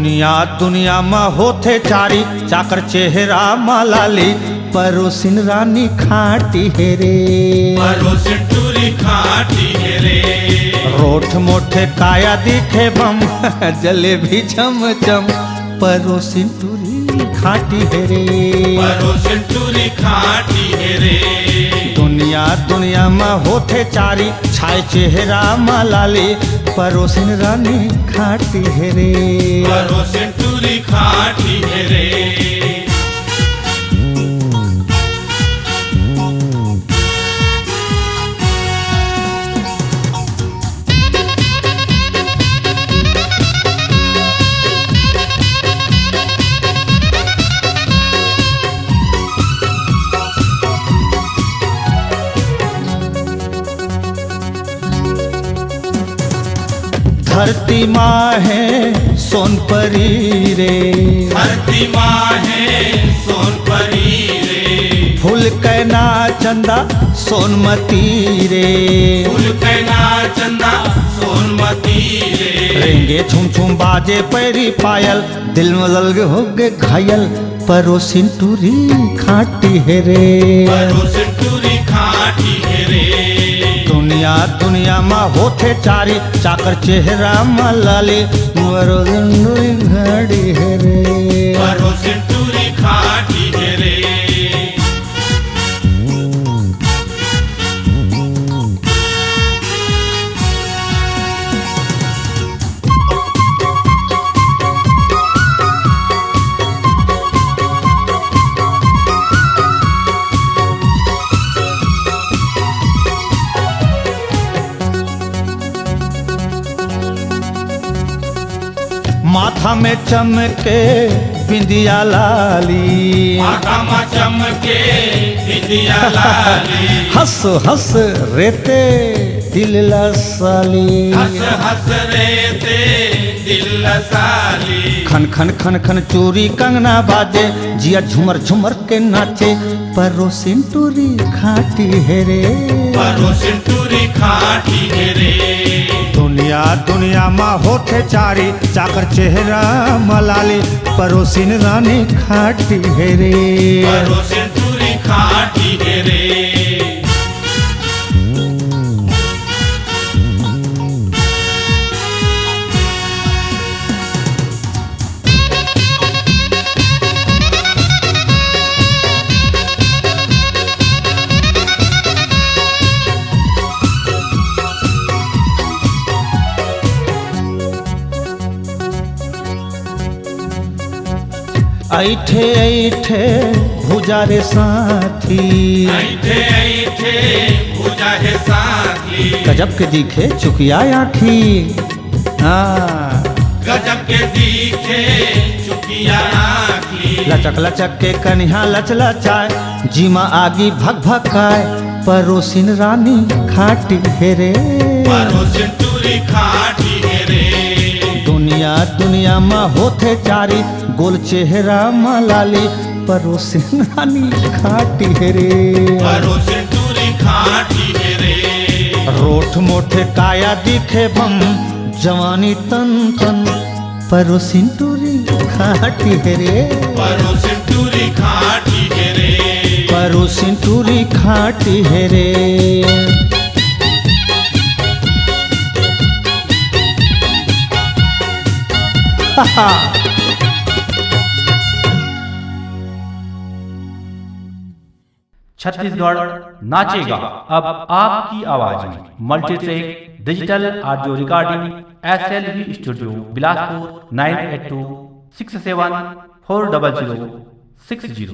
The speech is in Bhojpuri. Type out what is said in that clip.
दुनिया दुनिया में होते चारी चाकर चेहरा मालाली परोसिन रानी खाटी हेरे परोसिन टूरी खाटी हेरे रोठ मोठे काया दिखे बम जलेबी चम चम परोसिन टूरी खाटी हेरे परोसिन टूरी खाटी हेरे दुनिया दुनिया में होते चारी छाए चेहरा मालाली परोसिन रानी खाटी हेरे परोसिन टूरी खाटी हेरे धरती माँ है सोनपरी रे धरती माँ है सोनपरी रे फूल कैना चंदा सोनमती रे फूल कैना चंदा सोनमती रे रेंगे छुम छुम बाजे पैरी पायल दिल में लग हो गए घायल परोसिन टूरी खाटी हेरे परोसिन टूरी खाटी हेरे दुनिया दुनिया में होते चारी चाकर चेहरा मलाली परोसिन टूरी घाटी हेरे परोसिन टूरी खाटी हेरे माथा में चमके बिंदिया लाली माथा में चमके बिंदिया लाली हंस हंस रेते दिल लसाली हंस हंस रेते दिल लसाली खन खन खन खन चूरी कंगना बाजे जिया झुमर झुमर के नाचे परोसिन टूरी खाटी हेरे परोसिन टूरी खाटी हेरे दुनिया दुनिया में होते चारी चाकर चेहरा मलाली परोसिन रानी खाटी हेरे परोसिन टूरी खाटी हेरे ऐठे ऐठे भुजारे साथी ऐठे ऐठे पूजा है साथी गजब के दिखे चुकिया आखी गजब के दिखे चुकिया आखी लचक लचक के कन्हा लच लचाए जीमा आगी भग भकाए परोसिन रानी खाटी हेरे परोसिन टूरी खाटी हेरे दुनिया दुनिया में होते चारी गोल चेहरा मलाली परोसिन रानी खाटी हेरे परोसिन टूरी खाटी हेरे रोठ मोठे काया दिखे बम जवानी तन तन परोसिन टूरी खाटी हेरे परोसिन टूरी खाटी हेरे परोसिन टूरी खाटी हेरे छत्तीसगढ़ नाचेगा अब आपकी आवाज में multitrack digital audio recording SLV studio Bilaspur 9826740060